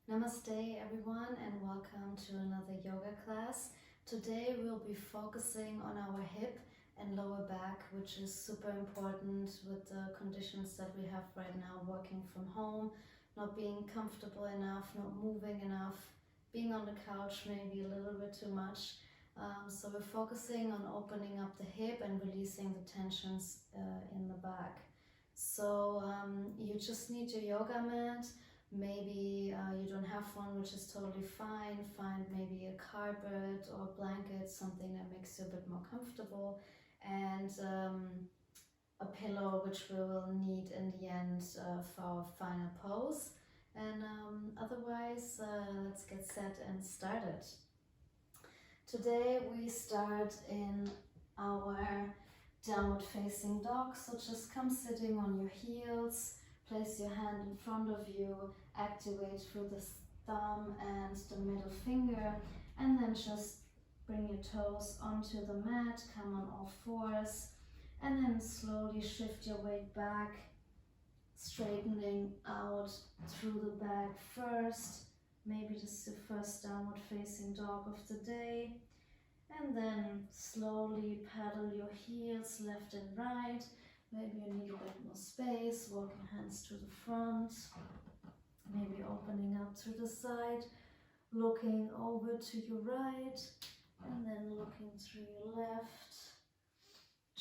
Namaste everyone and welcome to another yoga class. Today we'll be focusing on our hip and lower back, which is super important with the conditions that we have right now, working from home, not being comfortable enough, not moving enough, being on the couch maybe a little bit too much. So we're focusing on opening up the hip and releasing the tensions in the back. So you just need your yoga mat. Maybe you don't have one, which is totally fine. Find maybe a carpet or a blanket, something that makes you a bit more comfortable, and a pillow, which we will need in the end for our final pose. And otherwise, let's get set and started. Today we start in our downward facing dog, so just come sitting on your heels. Place your hand in front of you, activate through the thumb and the middle finger, and then just bring your toes onto the mat, come on all fours, and then slowly shift your weight back, straightening out through the back first. Maybe this is the first downward facing dog of the day. And then slowly paddle your heels left and right. Maybe you need a bit more space, walking hands to the front, maybe opening up to the side, looking over to your right, and then looking to your left.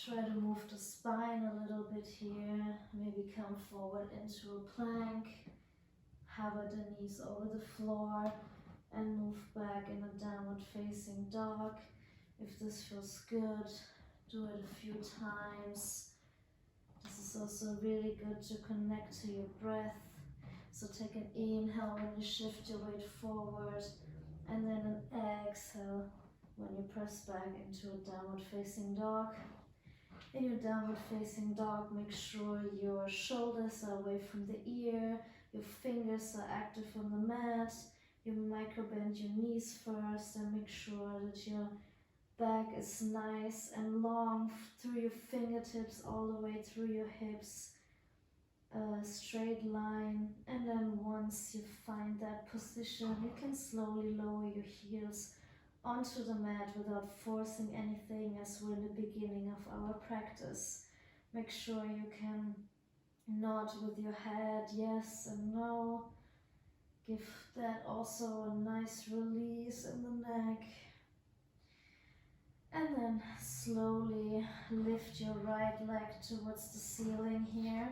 Try to move the spine a little bit here, maybe come forward into a plank, hover the knees over the floor, and move back in a downward facing dog. If this feels good, do it a few times. This is also really good to connect to your breath. So take an inhale when you shift your weight forward, and then an exhale when you press back into a downward facing dog. In your downward facing dog, make sure your shoulders are away from the ear, your fingers are active on the mat, you micro bend your knees first, and make sure that your back is nice and long through your fingertips all the way through your hips, a straight line. And then once you find that position, you can slowly lower your heels onto the mat without forcing anything, as we're in the beginning of our practice. Make sure you can nod with your head, yes and no. Give that also a nice release in the neck. And then slowly lift your right leg towards the ceiling here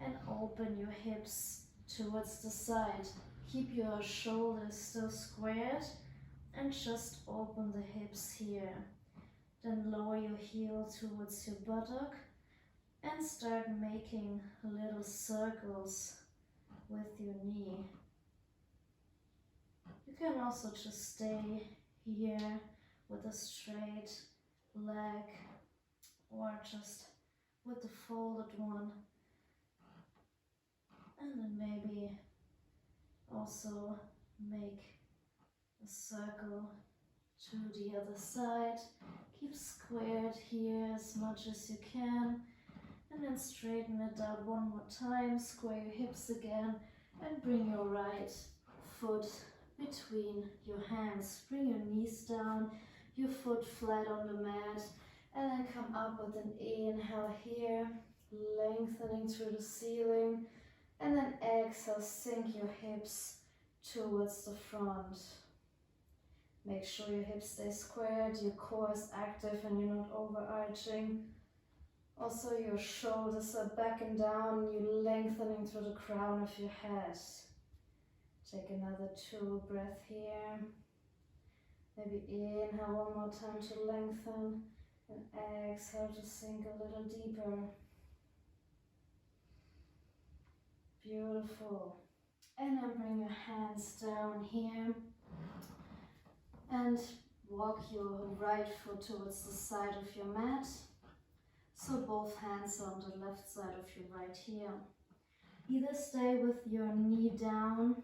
and open your hips towards the side. Keep your shoulders still squared and just open the hips here. Then lower your heel towards your buttock and start making little circles with your knee. You can also just stay here with a straight leg or just with the folded one, and then maybe also make a circle to the other side. Keep squared here as much as you can, and then straighten it out one more time. Square your hips again and bring your right foot between your hands. Bring your knees down, your foot flat on the mat, and then come up with an inhale here, lengthening through the ceiling, and then exhale, sink your hips towards the front. Make sure your hips stay squared, your core is active and you're not overarching. Also your shoulders are back and down, you're lengthening through the crown of your head. Take another 2 breaths here. Maybe inhale one more time to lengthen, and exhale to sink a little deeper. Beautiful. And then bring your hands down here and walk your right foot towards the side of your mat. So both hands are on the left side of your right heel. Either stay with your knee down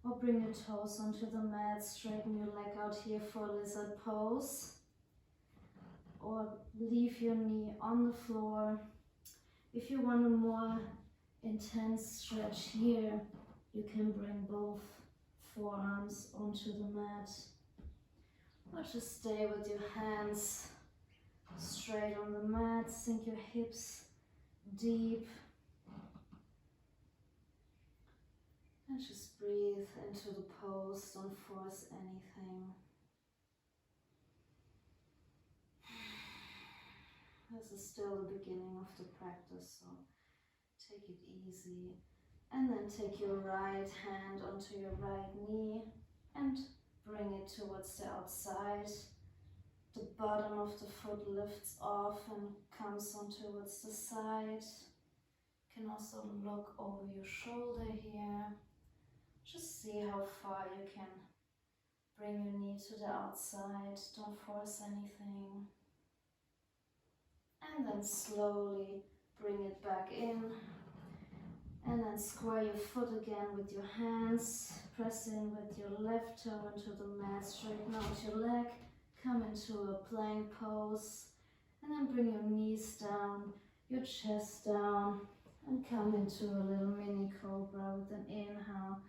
or bring your toes onto the mat, straighten your leg out here for lizard pose. Or leave your knee on the floor. If you want a more intense stretch here, you can bring both forearms onto the mat. Or just stay with your hands straight on the mat. Sink your hips deep. And just breathe into the pose. Don't force anything. This is still the beginning of the practice, so take it easy. And then take your right hand onto your right knee and bring it towards the outside. The bottom of the foot lifts off and comes on towards the side. You can also look over your shoulder here. Just see how far you can bring your knee to the outside. Don't force anything. And then slowly bring it back in. And then square your foot again with your hands. Press in with your left toe into the mat. Straighten out your leg. Come into a plank pose. And then bring your knees down, your chest down. And come into a little mini cobra with an inhale.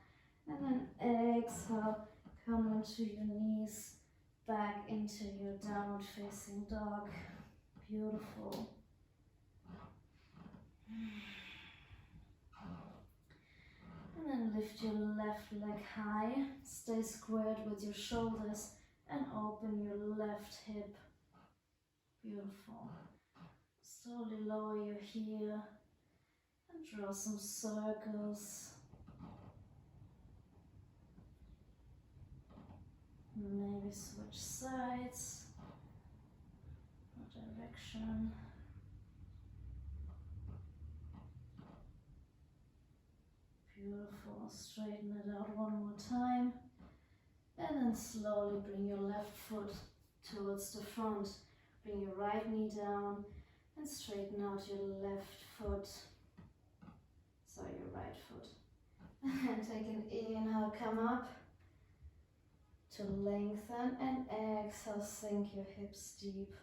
And then exhale. Come onto your knees. Back into your downward facing dog. Beautiful. And then lift your left leg high, stay squared with your shoulders and open your left hip. Beautiful. Slowly lower your heel and draw some circles. Maybe switch sides or direction. Beautiful. Straighten it out one more time. And then slowly bring your left foot towards the front. Bring your right knee down and straighten out your left foot. Sorry, your right foot. And take an inhale, come up to lengthen, and exhale, sink your hips deep.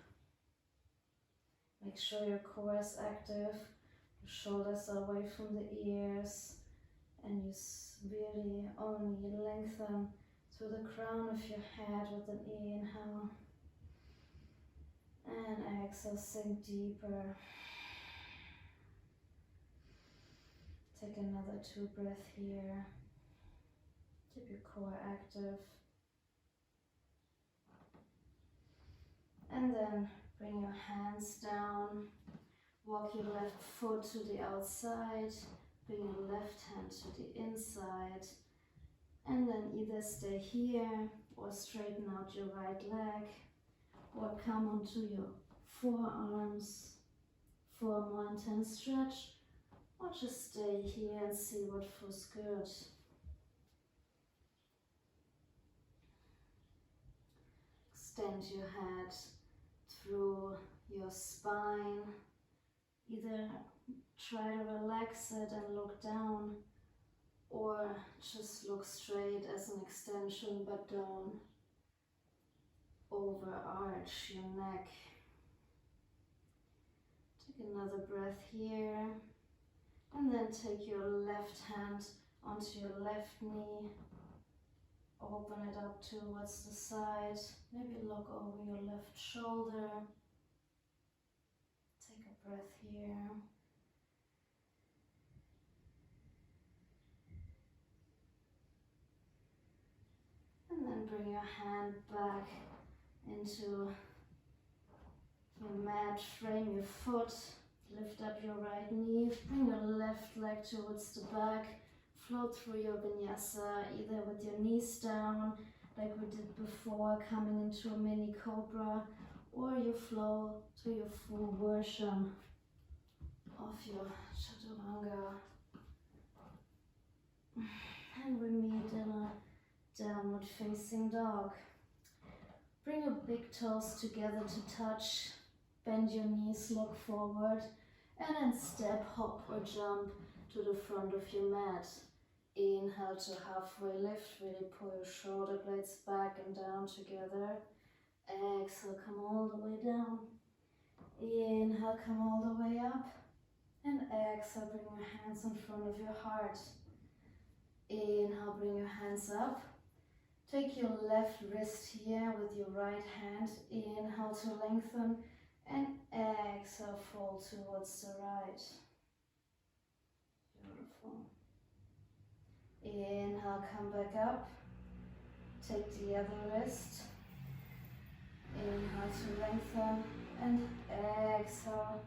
Make sure your core is active, your shoulders are away from the ears, and you really only lengthen to the crown of your head with an inhale. And exhale, sink deeper. Take another 2 breaths here. Keep your core active. And then bring your hands down. Walk your left foot to the outside. Bring your left hand to the inside. And then either stay here or straighten out your right leg. Or come onto your forearms for a more intense stretch. Or just stay here and see what feels good. Extend your head through your spine. Either try to relax it and look down, or just look straight as an extension, but don't overarch your neck. Take another breath here, and then take your left hand onto your left knee. Open it up towards the side. Maybe look over your left shoulder. Take a breath here. And then bring your hand back into your mat. Frame your foot. Lift up your right knee. Bring your left leg towards the back. Float through your vinyasa, either with your knees down, like we did before, coming into a mini cobra, or you flow to your full version of your chaturanga. And we meet in a downward facing dog. Bring your big toes together to touch. Bend your knees, look forward, and then step, hop or jump to the front of your mat. Inhale to halfway lift, really pull your shoulder blades back and down together. Exhale, come all the way down. Inhale, come all the way up. And exhale, bring your hands in front of your heart. Inhale, bring your hands up. Take your left wrist here with your right hand. Inhale to lengthen and exhale, fold towards the right. Beautiful. Inhale, come back up. Take the other wrist. Inhale to lengthen and exhale,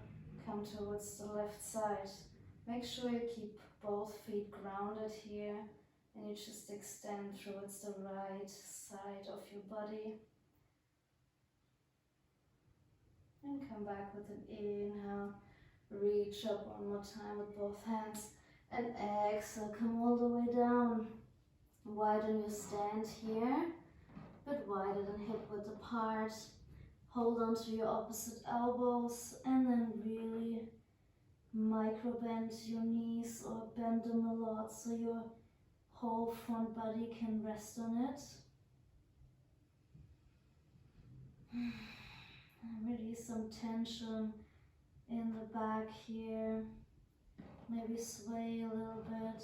come towards the left side. Make sure you keep both feet grounded here and you just extend towards the right side of your body. And come back with an inhale. Reach up one more time with both hands and exhale, come all the way down. Widen your stand here, but widen and hip width apart. Hold on to your opposite elbows and then really micro bend your knees or bend them a lot so your whole front body can rest on it. And release some tension in the back here. Maybe sway a little bit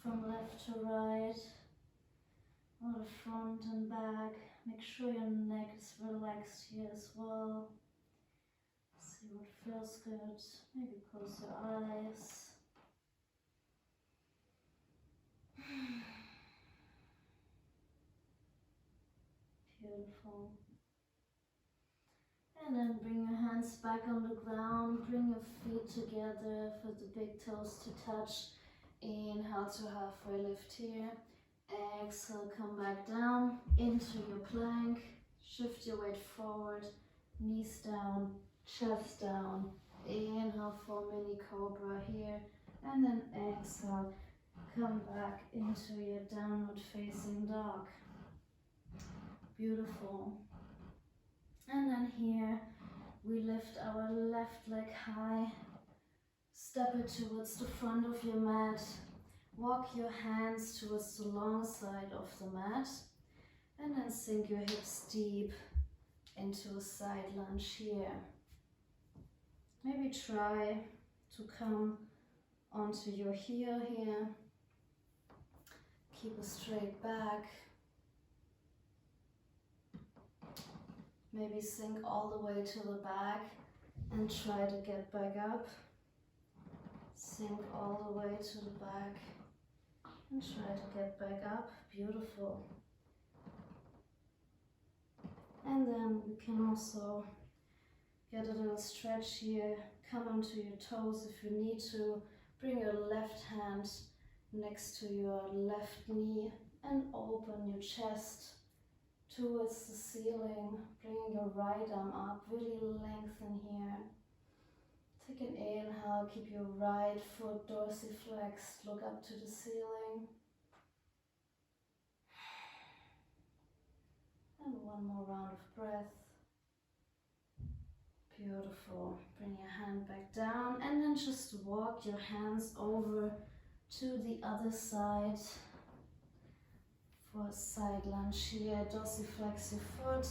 from left to right, or the front and back. Make sure your neck is relaxed here as well. See what feels good. Maybe close your eyes. Beautiful. And then bring your hands back on the ground. Bring your feet together for the big toes to touch. Inhale to halfway lift here. Exhale, come back down into your plank. Shift your weight forward. Knees down, chest down. Inhale for mini cobra here. And then exhale, come back into your downward facing dog. Beautiful. And then here, we lift our left leg high. Step it towards the front of your mat. Walk your hands towards the long side of the mat. And then sink your hips deep into a side lunge here. Maybe try to come onto your heel here. Keep a straight back. Maybe sink all the way to the back and try to get back up. Sink all the way to the back and try to get back up. Beautiful. And then we can also get a little stretch here. Come onto your toes if you need to. Bring your left hand next to your left knee and open your chest towards the ceiling. Bring your right arm up, really lengthen here. Take an inhale, keep your right foot dorsiflexed, look up to the ceiling. And one more round of breath. Beautiful. Bring your hand back down and then just walk your hands over to the other side. For a side lunge here, dorsiflex your foot,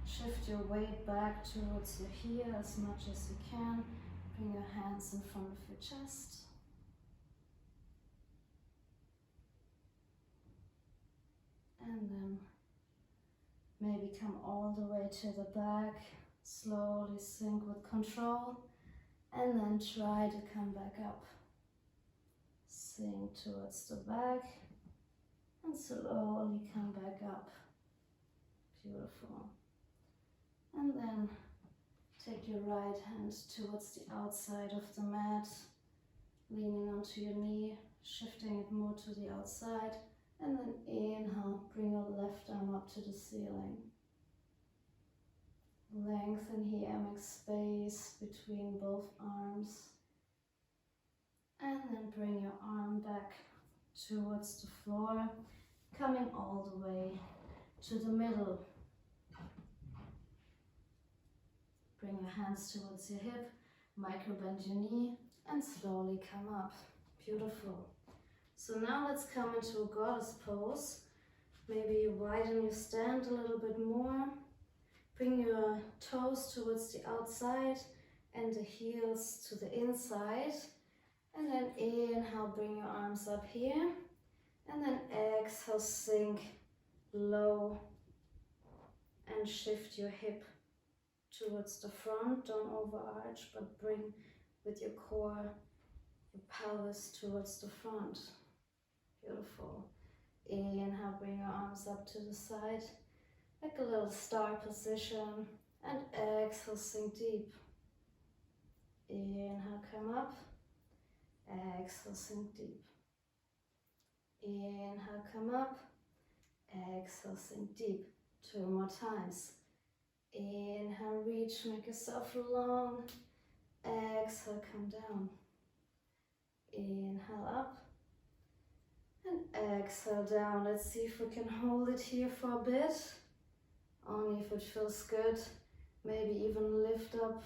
shift your weight back towards your heel as much as you can. Bring your hands in front of your chest. And then maybe come all the way to the back, slowly sink with control, and then try to come back up. Sink towards the back. And slowly come back up. Beautiful. And then take your right hand towards the outside of the mat, leaning onto your knee, shifting it more to the outside, and then inhale, bring your left arm up to the ceiling. Lengthen here, make space between both arms. And then bring your arm back towards the floor, coming all the way to the middle. Bring your hands towards your hip, micro bend your knee, and slowly come up. Beautiful. So now let's come into a goddess pose. Maybe widen your stand a little bit more. Bring your toes towards the outside and the heels to the inside. And then inhale, bring your arms up here. And then exhale, sink low and shift your hip towards the front. Don't overarch, but bring with your core, your pelvis towards the front. Beautiful. Inhale, bring your arms up to the side, like a little star position. And exhale, sink deep. Inhale, come up. Exhale, sink deep. Inhale, come up. Exhale, sink deep. 2 more times. Inhale, reach, make yourself long. Exhale, come down. Inhale, up. And exhale, down. Let's see if we can hold it here for a bit. Only if it feels good. Maybe even lift up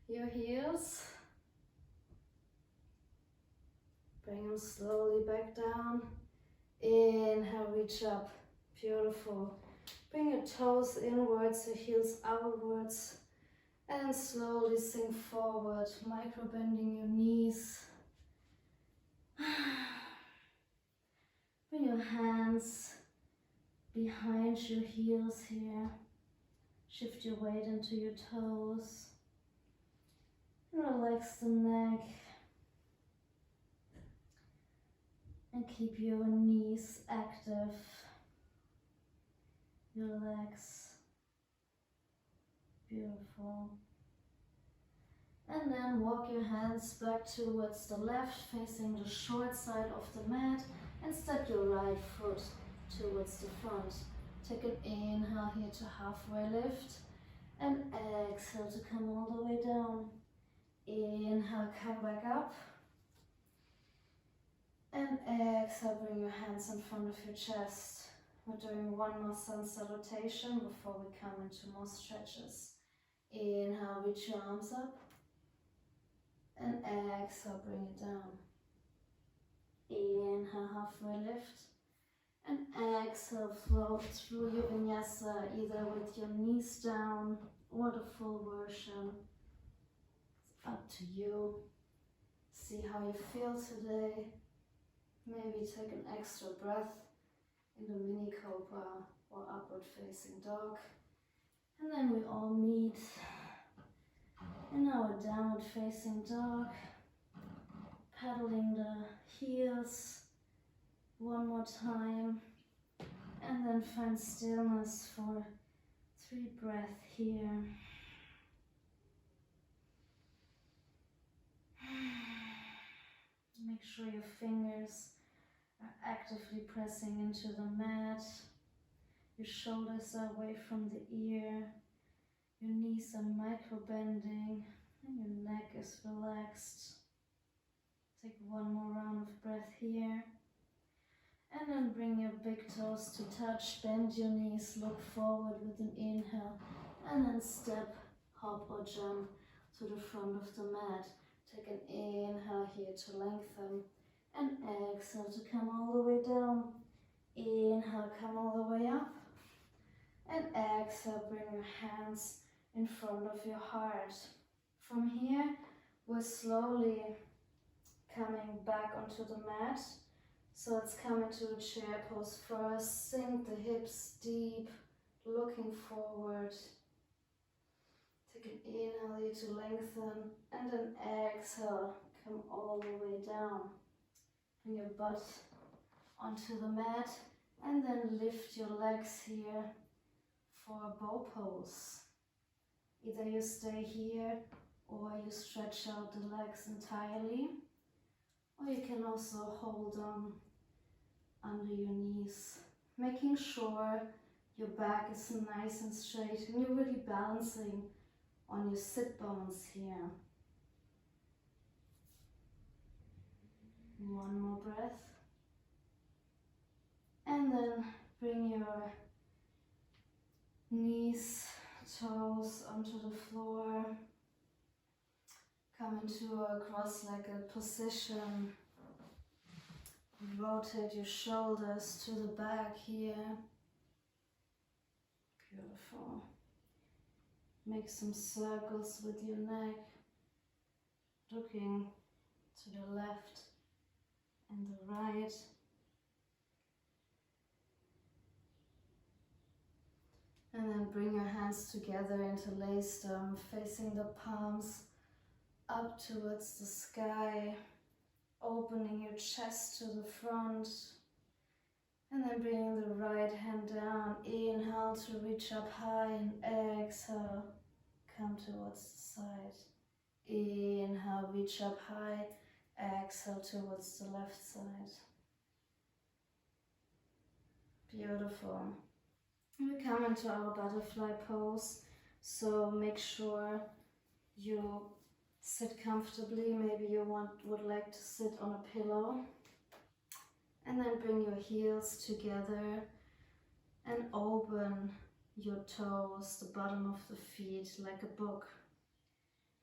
your heels. Bring them slowly back down. Inhale, reach up. Beautiful. Bring your toes inwards, your heels outwards. And slowly sink forward, micro bending your knees. Bring your hands behind your heels here. Shift your weight into your toes. Relax the neck. And keep your knees active. Relax. Beautiful. And then walk your hands back towards the left, facing the short side of the mat, and step your right foot towards the front. Take an inhale here to halfway lift, and exhale to come all the way down. Inhale, come back up, and exhale, bring your hands in front of your chest. We're doing one more sun salutation before we come into more stretches. Inhale, reach your arms up. And exhale, bring it down. Inhale, halfway lift. And exhale, float through your vinyasa, either with your knees down or the full version. It's up to you. See how you feel today. Maybe take an extra breath in the mini cobra or upward facing dog. And then we all meet in our downward facing dog, paddling the heels one more time, and then find stillness for 3 breaths here. Make sure your fingers are actively pressing into the mat. Your shoulders are away from the ear. Your knees are micro bending and your neck is relaxed. Take one more round of breath here. And then bring your big toes to touch, bend your knees, look forward with an inhale, and then step, hop or jump to the front of the mat. Take an inhale here to lengthen, and exhale to come all the way down. Inhale, come all the way up, and exhale, bring your hands in front of your heart. From here, we're slowly coming back onto the mat. So let's come into a chair pose first. Sink the hips deep, looking forward. Take an inhale here to lengthen, and then exhale, come all the way down. Bring your butt onto the mat, and then lift your legs here for a bow pose. Either you stay here or you stretch out the legs entirely, or you can also hold on under your knees, making sure your back is nice and straight and you're really balancing on your sit bones here. One more breath. And then bring your knees, toes onto the floor. Come into a cross-legged position. Rotate your shoulders to the back here. Beautiful. Make some circles with your neck, looking to the left and the right. hands together, interlace them, facing the palms up towards the sky, opening your chest to the front, and then bringing the right hand down. Inhale to reach up high, and exhale, come towards the side. Inhale, reach up high, exhale towards the left side. Beautiful. We come into our butterfly pose, so make sure you sit comfortably. Maybe you would like to sit on a pillow, and then bring your heels together and open your toes, the bottom of the feet, like a book.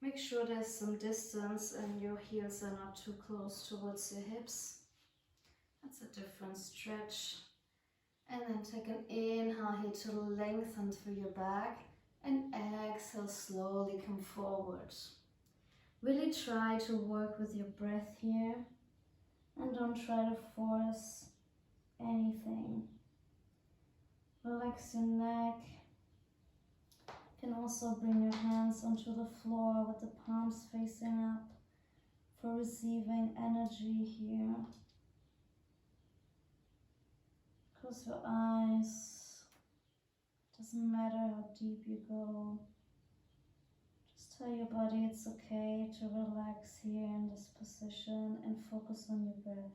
Make sure there's some distance and your heels are not too close towards your hips. That's a different stretch. And then take an inhale here to lengthen through your back, and exhale, slowly come forward. Really try to work with your breath here, and don't try to force anything. Relax your neck. You can also bring your hands onto the floor with the palms facing up for receiving energy here. Close your eyes. Doesn't matter how deep you go. Just tell your body it's okay to relax here in this position and focus on your breath.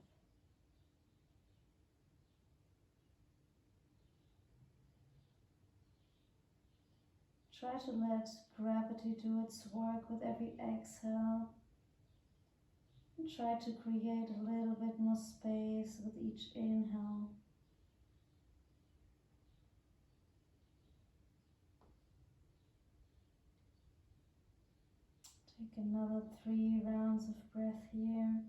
Try to let gravity do its work with every exhale. And try to create a little bit more space with each inhale. Take another 3 rounds of breath here.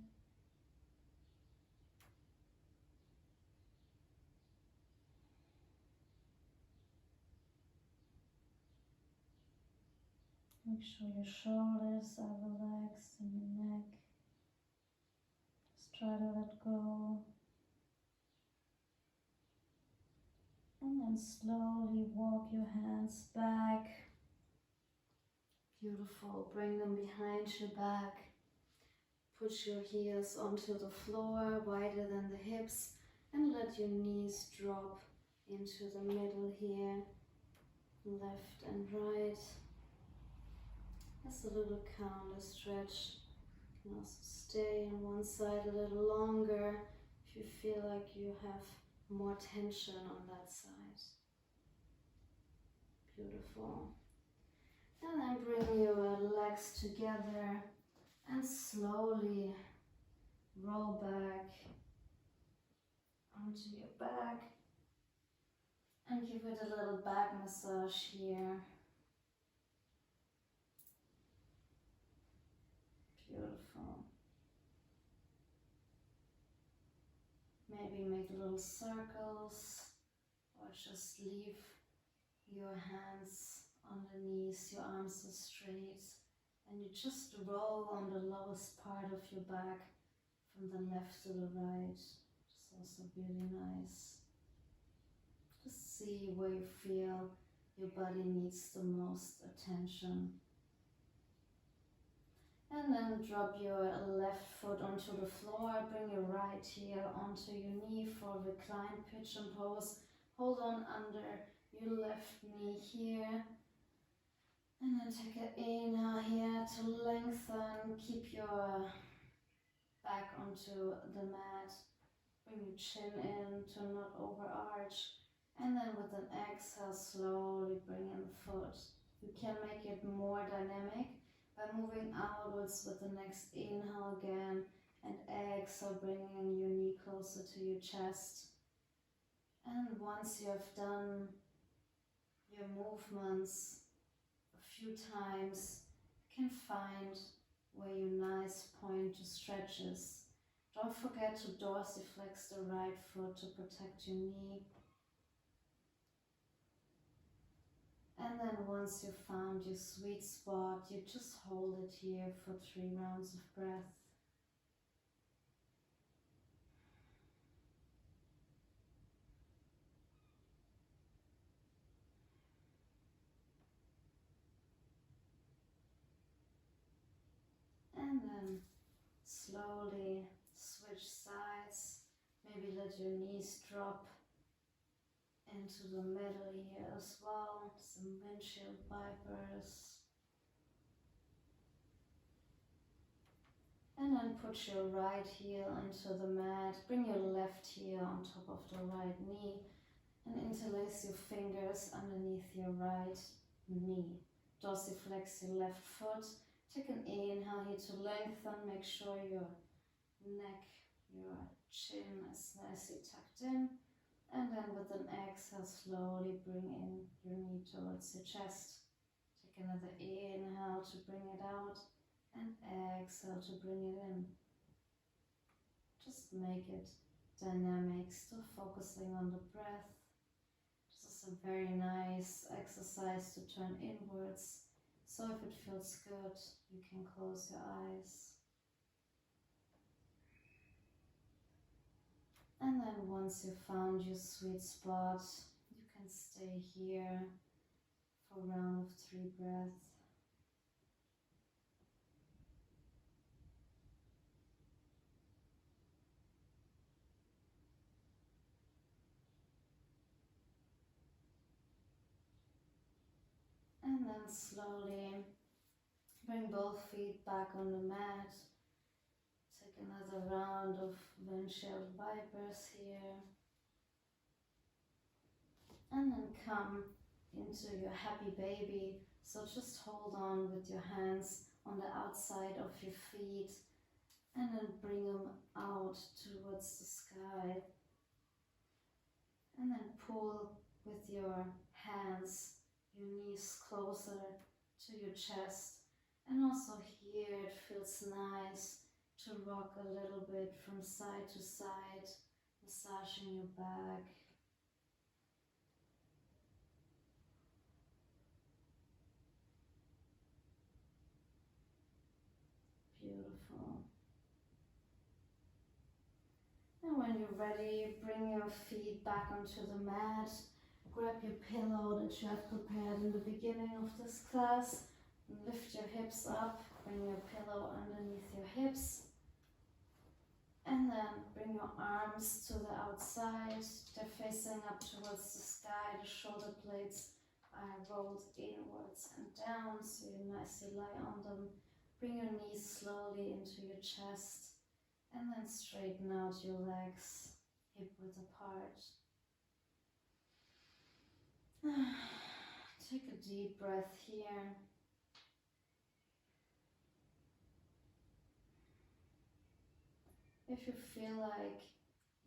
Make sure your shoulders are relaxed and your neck. Just try to let go. And then slowly walk your hands back. Beautiful. Bring them behind your back. Put your heels onto the floor, wider than the hips, and let your knees drop into the middle here, left and right. Just a little counter stretch. You can also stay on one side a little longer if you feel like you have more tension on that side. Beautiful. And then bring your legs together and slowly roll back onto your back and give it a little back massage here. Beautiful. Maybe make little circles or just leave your hands on the knees, your arms are straight, and you just roll on the lowest part of your back from the left to the right, which is also really nice. Just see where you feel your body needs the most attention. And then drop your left foot onto the floor, bring your right heel onto your knee for reclined pigeon pose. Hold on under your left knee here. And then take an inhale here to lengthen. Keep your back onto the mat. Bring your chin in to not overarch. And then with an exhale, slowly bring in the foot. You can make it more dynamic by moving outwards with the next inhale again, and exhale, bringing your knee closer to your chest. And once you have done your movements a few times, you can find where your nice point to stretch is. Don't forget to dorsiflex the right foot to protect your knee. And then once you've found your sweet spot, you just hold it here for 3 rounds of breath. slowly switch sides. Maybe let your knees drop into the middle here as well. Some windshield wipers. And then put your right heel into the mat. Bring your left heel on top of the right knee and interlace your fingers underneath your right knee. Dorsiflex your left foot. Take an inhale here to lengthen. Make sure your neck, your chin is nicely tucked in. And then with an exhale, slowly bring in your knee towards your chest. Take another inhale to bring it out and exhale to bring it in. Just make it dynamic, still focusing on the breath. This is a very nice exercise to turn inwards. So if it feels good, you can close your eyes. And then once you've found your sweet spot, you can stay here for a round of 3 breaths. And then slowly bring both feet back on the mat. Take another round of windshield wipers here. And then come into your happy baby. So just hold on with your hands on the outside of your feet and then bring them out towards the sky. And then pull with your hands your knees closer to your chest. And also here it feels nice to rock a little bit from side to side, massaging your back. Beautiful. And when you're ready, bring your feet back onto the mat. Grab your pillow that you have prepared in the beginning of this class. And lift your hips up. Bring your pillow underneath your hips. And then bring your arms to the outside. They're facing up towards the sky. The shoulder blades are rolled inwards and down, so you nicely lie on them. Bring your knees slowly into your chest. And then straighten out your legs, hip width apart. Take a deep breath here. If you feel like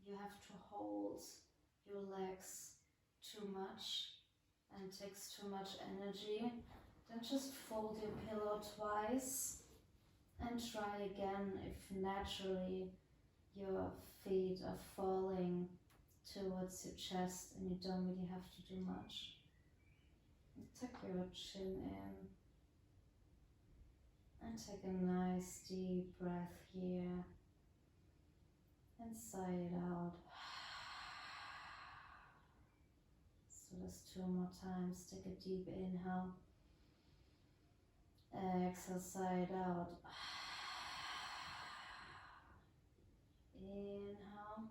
you have to hold your legs too much and takes too much energy, then just fold your pillow twice and try again if naturally your feet are falling towards your chest and you don't really have to do much. And tuck your chin in and take a nice deep breath here and sigh it out. So there's 2 more times. Take a deep inhale. Exhale, sigh it out. Inhale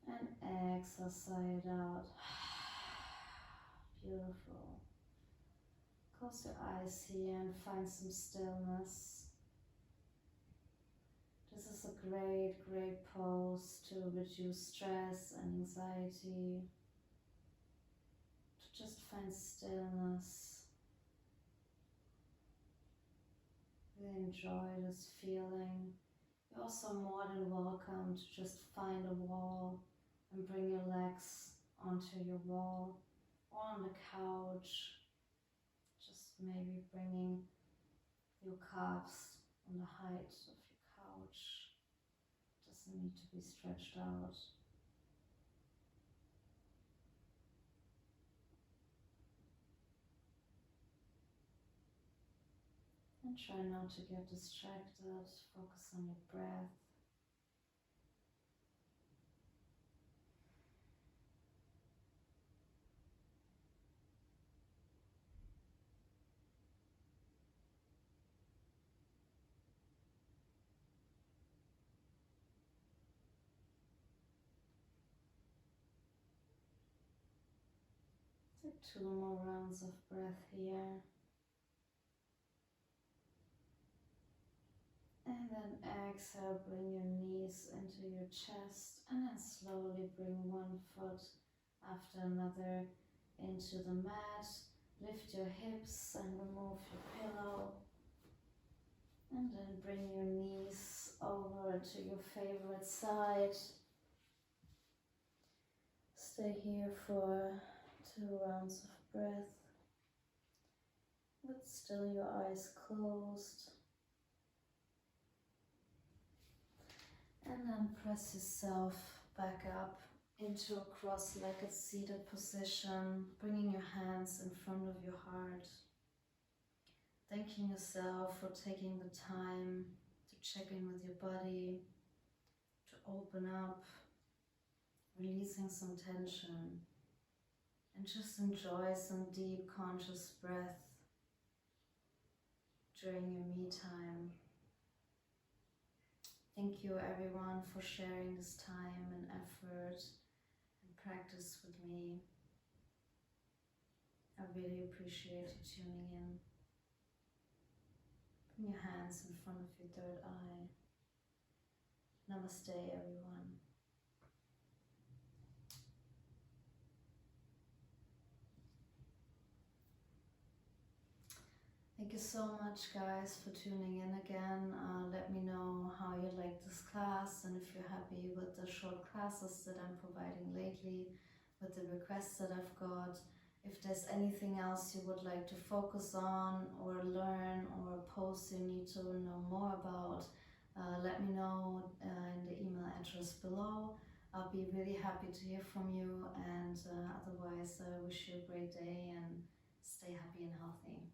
and exhale, sigh it out. Beautiful. Close your eyes here and find some stillness. This is a great, great pose to reduce stress and anxiety. To just find stillness. Really enjoy this feeling. You're also more than welcome to just find a wall and bring your legs onto your wall or on the couch. Just maybe bringing your calves on the height of your couch. Doesn't need to be stretched out. And try not to get distracted. Focus on your breath. 2 more rounds of breath here. And then exhale, bring your knees into your chest and then slowly bring one foot after another into the mat. Lift your hips and remove your pillow. And then bring your knees over to your favorite side. Stay here for 2 rounds of breath, with still your eyes closed. And then press yourself back up into a cross-legged seated position, bringing your hands in front of your heart. Thanking yourself for taking the time to check in with your body, to open up, releasing some tension, and just enjoy some deep conscious breath during your me time. Thank you everyone for sharing this time and effort and practice with me. I really appreciate you tuning in. Bring your hands in front of your third eye. Namaste everyone. Thank you so much guys for tuning in again. Let me know how you like this class and if you're happy with the short classes that I'm providing lately, with the requests that I've got. If there's anything else you would like to focus on or learn, or a post you need to know more about, let me know in the email address below. I'll be really happy to hear from you, and otherwise I wish you a great day and stay happy and healthy.